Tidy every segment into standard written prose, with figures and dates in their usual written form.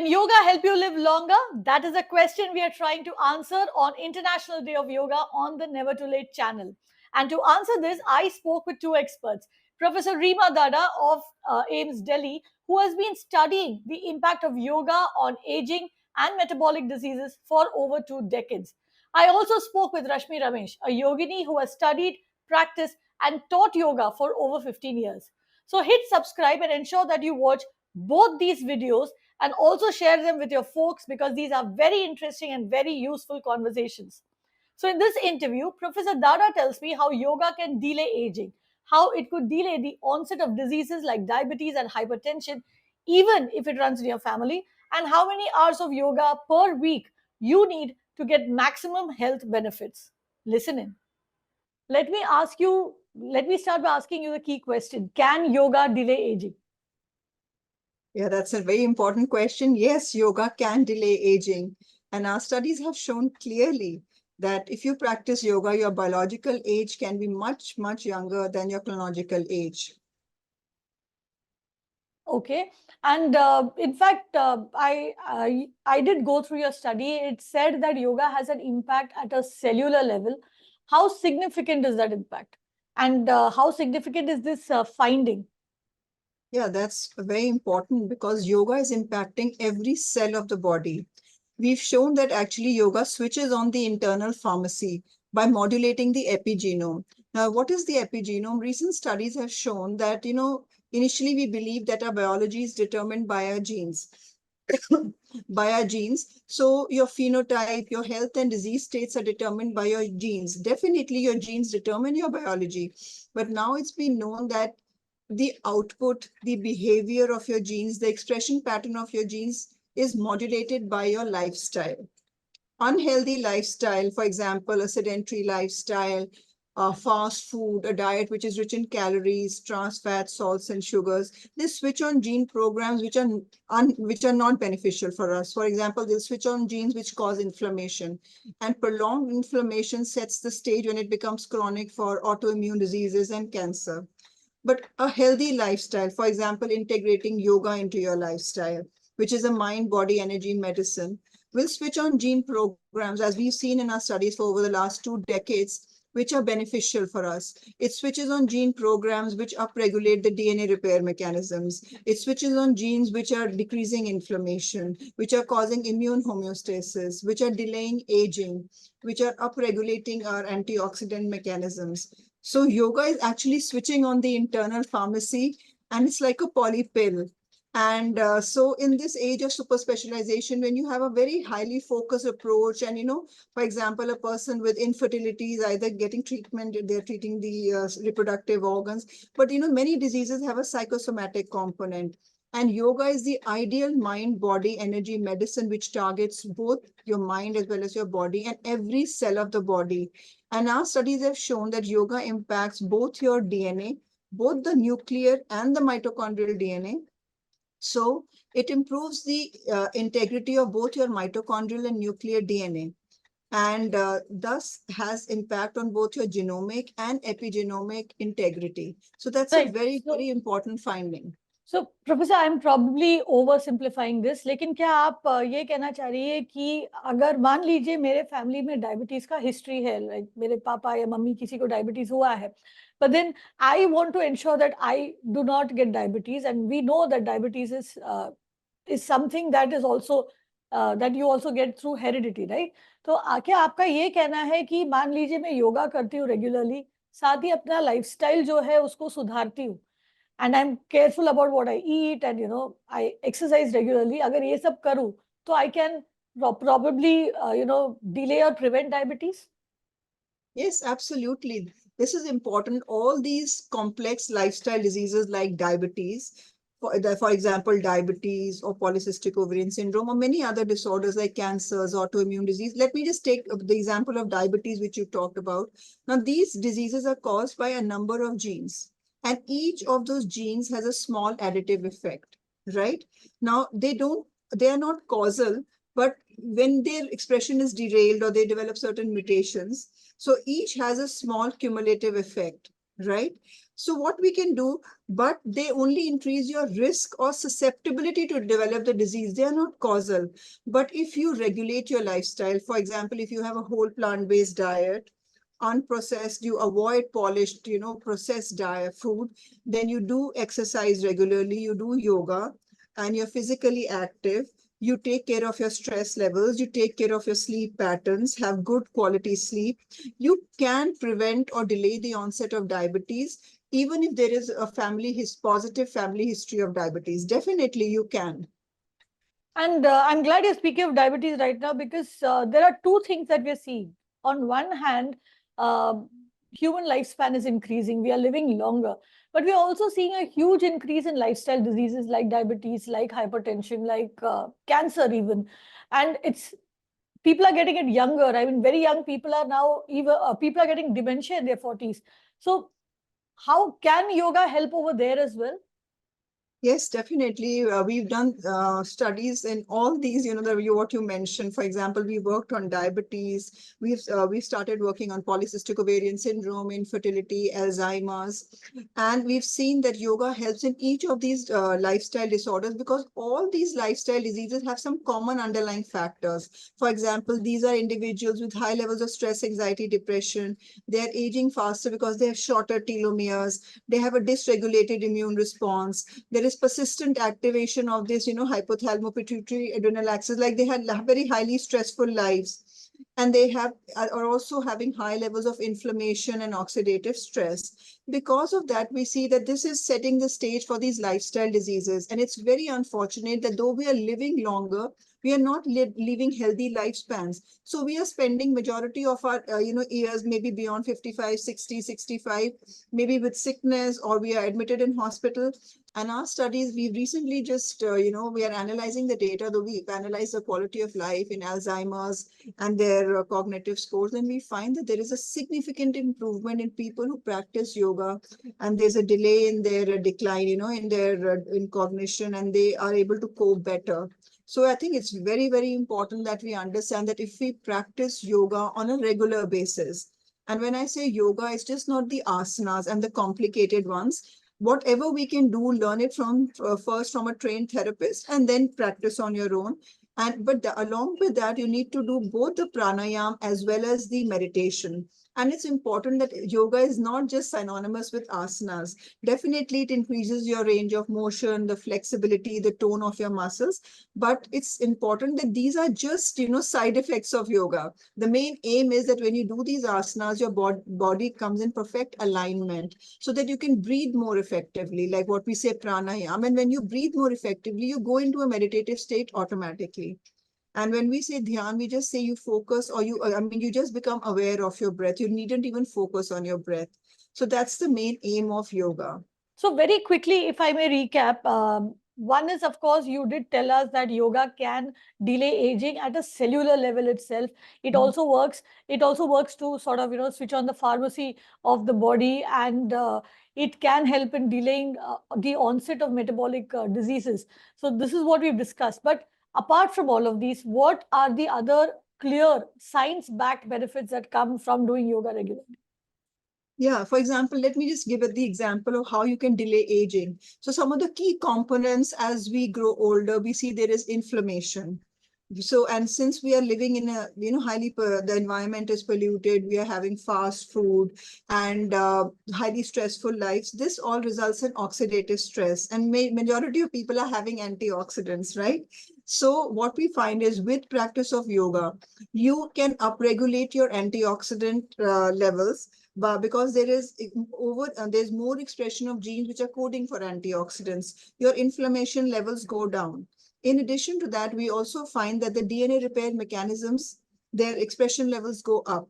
Can yoga help you live longer? That is a question we are trying to answer on International Day of Yoga on the Never Too Late channel. And to answer this, I spoke with two experts. Professor Rima Dada of AIIMS Delhi, who has been studying the impact of yoga on aging and metabolic diseases for over 2 decades. I also spoke with Rashmi Ramesh, a yogini who has studied, practiced, and taught yoga for over 15 years. So hit subscribe and ensure that you watch both these videos and also share them with your folks because these are very interesting and very useful conversations. So, in this interview, Professor Dada tells me how yoga can delay aging, how it could delay the onset of diseases like diabetes and hypertension, even if it runs in your family, and how many hours of yoga per week you need to get maximum health benefits. Listen in. Let me start by asking you the key question. Can yoga delay aging? Yeah, that's a very important question. Yes, yoga can delay aging. And our studies have shown clearly that if you practice yoga, your biological age can be much, much younger than your chronological age. Okay, and in fact, I did go through your study. It said that yoga has an impact at a cellular level. How significant is that impact, and how significant is this finding? Yeah, that's very important because yoga is impacting every cell of the body. We've shown that actually yoga switches on the internal pharmacy by modulating the epigenome. Now, what is the epigenome? Recent studies have shown that, initially we believe that our biology is determined by our genes. By our genes. So your phenotype, your health and disease states are determined by your genes. Definitely your genes determine your biology. But now it's been known that the output, the behavior of your genes, the expression pattern of your genes is modulated by your lifestyle. Unhealthy lifestyle, for example, a sedentary lifestyle, fast food, a diet which is rich in calories, trans fats, salts, and sugars, they switch on gene programs which are not beneficial for us. For example, they'll switch on genes which cause inflammation, and prolonged inflammation sets the stage when it becomes chronic for autoimmune diseases and cancer. But a healthy lifestyle, for example, integrating yoga into your lifestyle, which is a mind, body, energy medicine, will switch on gene programs, as we've seen in our studies for over the last 2 decades, which are beneficial for us. It switches on gene programs which upregulate the DNA repair mechanisms. It switches on genes which are decreasing inflammation, which are causing immune homeostasis, which are delaying aging, which are upregulating our antioxidant mechanisms. So yoga is actually switching on the internal pharmacy, and it's like a poly pill. And so in this age of super specialization, when you have a very highly focused approach, and, for example, a person with infertility is either getting treatment, they're treating the reproductive organs, but, many diseases have a psychosomatic component. And yoga is the ideal mind, body, energy medicine, which targets both your mind as well as your body and every cell of the body. And our studies have shown that yoga impacts both your DNA, both the nuclear and the mitochondrial DNA. So it improves the integrity of both your mitochondrial and nuclear DNA, and thus has impact on both your genomic and epigenomic integrity. So that's a Right. very, very important finding. So, Professor, I'm probably oversimplifying this, लेकिन क्या आप ये कहना चाह रही है कि अगर मान लीजिए मेरे फैमिली में डायबिटीज का हिस्ट्री है, लाइक मेरे पापा या मम्मी किसी को डायबिटीज हुआ है, but then I want to ensure that I do not get diabetes, and we know that diabetes is something that is also that you also get through heredity, right? तो क्या आपका ये कहना है कि मान लीजिए मैं योगा करती हूँ रेगुलरली, साथ ही अपना लाइफस्टाइल जो है उसको सुधारती हूँ, and I'm careful about what I eat, and I exercise regularly, अगर ये सब करूँ तो I can probably delay or prevent diabetes. Yes, absolutely. This is important. All these complex lifestyle diseases like diabetes, for example, diabetes or polycystic ovarian syndrome, or many other disorders like cancers, autoimmune disease. Let me just take the example of diabetes, which you talked about. Now, these diseases are caused by a number of genes, and each of those genes has a small additive effect, right? Now, they are not causal, but when their expression is derailed or they develop certain mutations, so each has a small cumulative effect, right? So what we can do, but they only increase your risk or susceptibility to develop the disease. They are not causal. But if you regulate your lifestyle, for example, if you have a whole plant-based diet, unprocessed, you avoid polished, processed diet food, then you do exercise regularly, you do yoga, and you're physically active, you take care of your stress levels, you take care of your sleep patterns, have good quality sleep, you can prevent or delay the onset of diabetes, even if there is a positive family history of diabetes. Definitely you can. And I'm glad you're speaking of diabetes right now, because there are two things that we're seeing. On one hand, uh, human lifespan is increasing. We are living longer. But we're also seeing a huge increase in lifestyle diseases like diabetes, like hypertension, like cancer, even. And it's people are getting it younger. I mean, very young people are now, even people are getting dementia in their 40s. So, how can yoga help over there as well? Yes, definitely. We've done studies in all these, what you mentioned. For example, we worked on diabetes. We've started working on polycystic ovarian syndrome, infertility, Alzheimer's, and we've seen that yoga helps in each of these lifestyle disorders, because all these lifestyle diseases have some common underlying factors. For example, these are individuals with high levels of stress, anxiety, depression. They're aging faster because they have shorter telomeres. They have a dysregulated immune response. There is persistent activation of this, hypothalamo pituitary adrenal axis, like they had very highly stressful lives. And they are also having high levels of inflammation and oxidative stress. Because of that, we see that this is setting the stage for these lifestyle diseases. And it's very unfortunate that though we are living longer, we are not living healthy lifespans. So we are spending majority of our years maybe beyond 55, 60, 65, maybe with sickness, or we are admitted in hospital. And our studies, we recently just, we are analyzing the data, though we've analyzed the quality of life in Alzheimer's and their cognitive scores, and we find that there is a significant improvement in people who practice yoga, and there's a delay in their decline, in their in cognition, and they are able to cope better. So I think it's very, very important that we understand that if we practice yoga on a regular basis, and when I say yoga, it's just not the asanas and the complicated ones. Whatever we can do, learn it from first from a trained therapist, and then practice on your own. And along with that, you need to do both the pranayam as well as the meditation. And it's important that yoga is not just synonymous with asanas. Definitely, it increases your range of motion, the flexibility, the tone of your muscles. But it's important that these are just, side effects of yoga. The main aim is that when you do these asanas, your body comes in perfect alignment, so that you can breathe more effectively, like what we say pranayam. And when you breathe more effectively, you go into a meditative state automatically. And when we say dhyan, we just say you focus, or you just become aware of your breath. You needn't even focus on your breath. So that's the main aim of yoga. So, very quickly, if I may recap, one is, of course, you did tell us that yoga can delay aging at a cellular level itself. It Mhm. also works. It also works to sort of switch on the pharmacy of the body, and it can help in delaying the onset of metabolic diseases. So this is what we've discussed. But apart from all of these, what are the other clear science-backed benefits that come from doing yoga regularly? Yeah, for example, let me just give it the example of how you can delay aging. So some of the key components as we grow older, we see there is inflammation. So, and since we are living in a, the environment is polluted, we are having fast food and highly stressful lives, this all results in oxidative stress. And majority of people are having antioxidants, right? So what we find is with practice of yoga, you can upregulate your antioxidant levels, but because there's more expression of genes which are coding for antioxidants, your inflammation levels go down. In addition to that, we also find that the DNA repair mechanisms, their expression levels go up.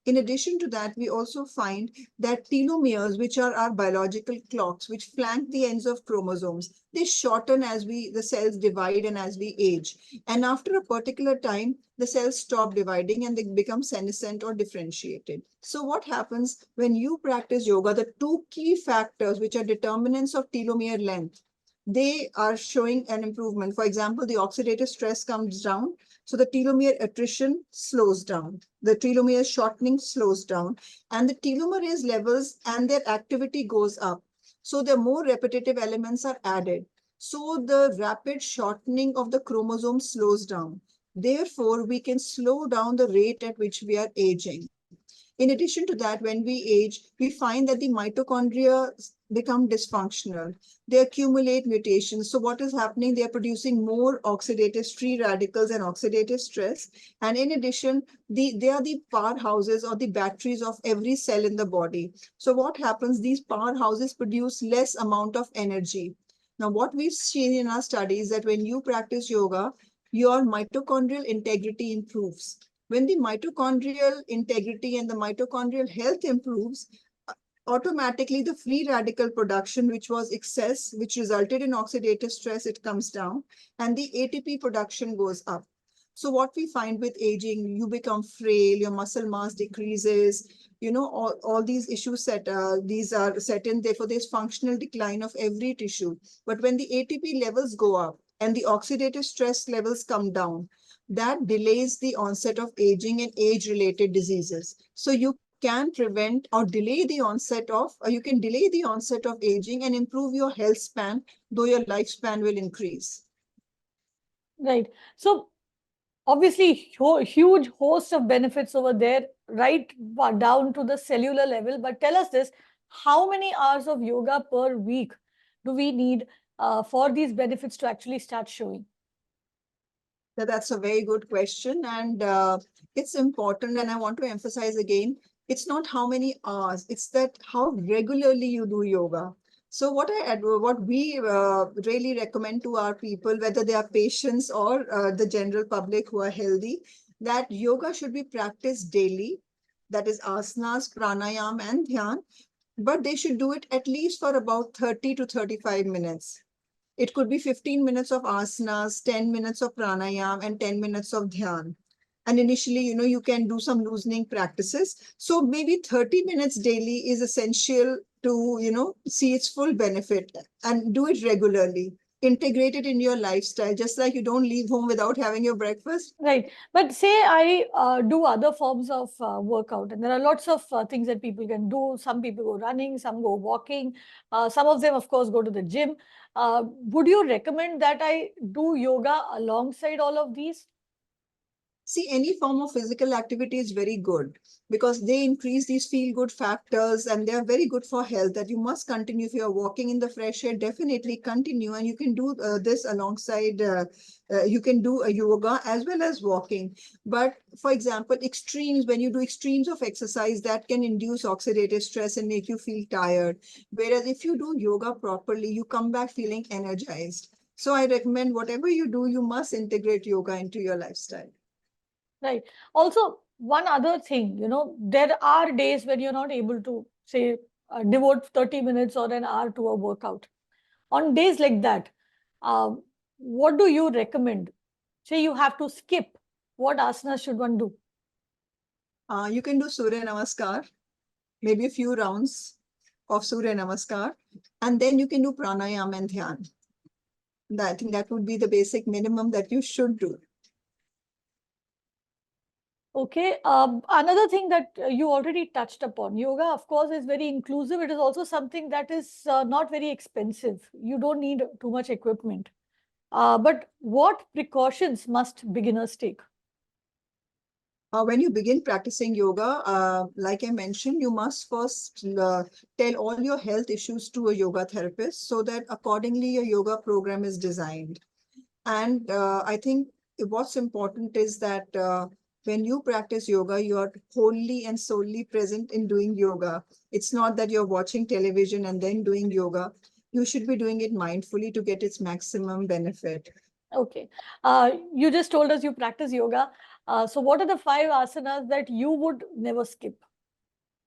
In addition to that, we also find that telomeres, which are our biological clocks, which flank the ends of chromosomes, they shorten as the cells divide and as we age. And after a particular time, the cells stop dividing and they become senescent or differentiated. So what happens when you practice yoga, the two key factors which are determinants of telomere length, they are showing an improvement. For example, the oxidative stress comes down, so the telomere attrition slows down, the telomere shortening slows down, and the telomerase levels and their activity goes up. So the more repetitive elements are added. So the rapid shortening of the chromosome slows down. Therefore, we can slow down the rate at which we are aging. In addition to that, when we age, we find that the mitochondria become dysfunctional. They accumulate mutations. So what is happening? They are producing more oxidative free radicals and oxidative stress. And in addition, they are the powerhouses or the batteries of every cell in the body. So what happens? These powerhouses produce less amount of energy. Now, what we've seen in our studies that when you practice yoga, your mitochondrial integrity improves. When the mitochondrial integrity and the mitochondrial health improves, automatically the free radical production, which was excess, which resulted in oxidative stress, it comes down, and the ATP production goes up. So what we find with aging, you become frail, your muscle mass decreases, all these issues these are set in, therefore there's functional decline of every tissue. But when the ATP levels go up and the oxidative stress levels come down, that delays the onset of aging and age-related diseases. So you can prevent or delay the onset of, or you can delay the onset of aging and improve your health span, though your lifespan will increase. Right. So obviously, huge host of benefits over there, right down to the cellular level. But tell us this, how many hours of yoga per week do we need for these benefits to actually start showing? That's a very good question, and it's important. And I want to emphasize again, it's not how many hours; it's that how regularly you do yoga. So what we really recommend to our people, whether they are patients or the general public who are healthy, that yoga should be practiced daily. That is asanas, pranayam, and dhyan, but they should do it at least for about 30 to 35 minutes. It could be 15 minutes of asanas, 10 minutes of pranayam, and 10 minutes of dhyan. And initially, you can do some loosening practices. So maybe 30 minutes daily is essential to, see its full benefit, and do it regularly. Integrate it in your lifestyle, just like you don't leave home without having your breakfast. Right. But say I do other forms of workout, and there are lots of things that people can do. Some people go running, some go walking, some of them, of course, go to the gym. Would you recommend that I do yoga alongside all of these? See, any form of physical activity is very good because they increase these feel good factors and they are very good for health. That you must continue. If you are walking in the fresh air, definitely continue. And you can do this alongside, you can do a yoga as well as walking. But for example, extremes, when you do extremes of exercise, that can induce oxidative stress and make you feel tired. Whereas if you do yoga properly, you come back feeling energized. So I recommend whatever you do, you must integrate yoga into your lifestyle. Right. Also, one other thing, there are days when you're not able to, say, devote 30 minutes or an hour to a workout. On days like that, um, what do you recommend? Say you have to skip. What asanas should one do? You can do Surya Namaskar, maybe a few rounds of Surya Namaskar, and then you can do pranayam and dhyan. I think that would be the basic minimum that you should do. Okay. Another thing that you already touched upon, yoga, of course, is very inclusive. It is also something that is not very expensive. You don't need too much equipment. But what precautions must beginners take? When you begin practicing yoga, like I mentioned, you must first tell all your health issues to a yoga therapist so that accordingly your yoga program is designed. And I think what's important is that when you practice yoga, you are wholly and solely present in doing yoga. It's not that you're watching television and then doing yoga. You should be doing it mindfully to get its maximum benefit. Okay. You just told us you practice yoga. So what are the 5 asanas that you would never skip?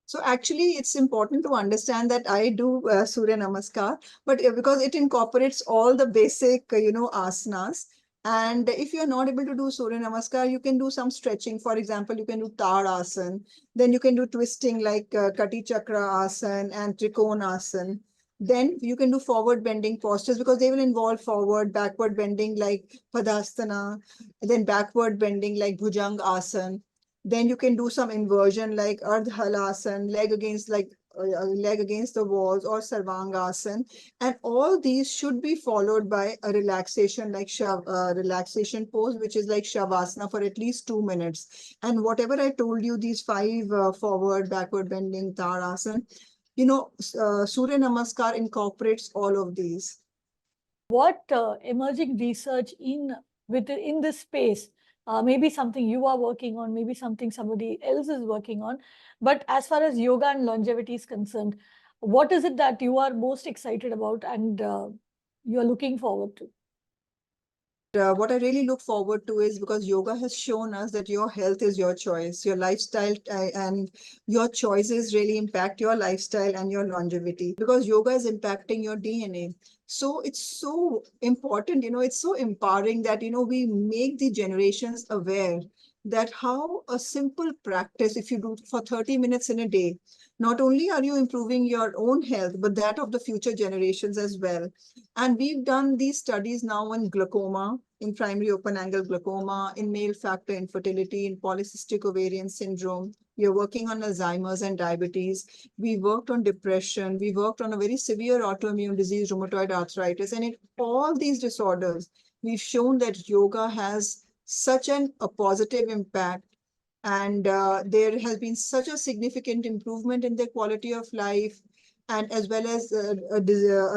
So actually, it's important to understand that I do Surya Namaskar, but because it incorporates all the basic, asanas. And if you're not able to do Surya Namaskar, you can do some stretching. For example, you can do Tad Asana. Then you can do twisting like Kati Chakra Asana and Trikona Asana. Then you can do forward bending postures because they will involve forward, backward bending like Padasana, then backward bending like Bhujang Asana. Then you can do some inversion like Ardha Halasana, leg against the walls, or Sarvangasana. And all these should be followed by a relaxation like relaxation pose, which is like Shavasana for at least 2 minutes. And whatever I told you, these five forward, backward bending, Tadasana, Surya Namaskar incorporates all of these. What emerging research in this space, maybe something you are working on, maybe something somebody else is working on, but as far as yoga and longevity is concerned, what is it that you are most excited about and you are looking forward to? What I really look forward to is because yoga has shown us that your health is your choice, your lifestyle, and your choices really impact your lifestyle and your longevity because yoga is impacting your DNA. So it's so important, it's so empowering that, we make the generations aware that how a simple practice, if you do for 30 minutes in a day, not only are you improving your own health, but that of the future generations as well. And we've done these studies now in glaucoma, in primary open angle glaucoma, in male factor infertility, in polycystic ovarian syndrome. We are working on Alzheimer's and diabetes. We worked on depression. We worked on a very severe autoimmune disease, rheumatoid arthritis. And in all these disorders, we've shown that yoga has a positive impact, and there has been such a significant improvement in their quality of life, and as well as a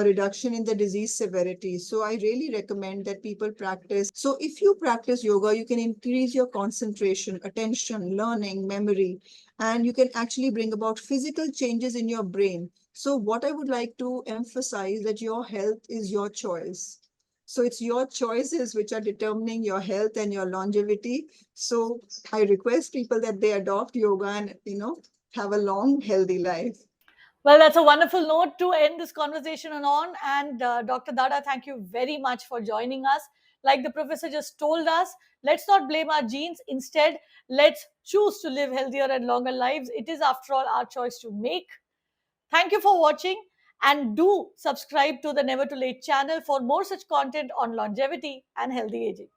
reduction in the disease severity. So I really recommend that people practice. So if you practice yoga, you can increase your concentration, attention, learning, memory, and you can actually bring about physical changes in your brain. So what I would like to emphasize that your health is your choice. So it's your choices which are determining your health and your longevity. So I request people that they adopt yoga and, have a long, healthy life. Well, that's a wonderful note to end this conversation on. And Dr. Dada, thank you very much for joining us. Like the professor just told us, let's not blame our genes. Instead, let's choose to live healthier and longer lives. It is, after all, our choice to make. Thank you for watching, and do subscribe to the Never Too Late channel for more such content on longevity and healthy aging.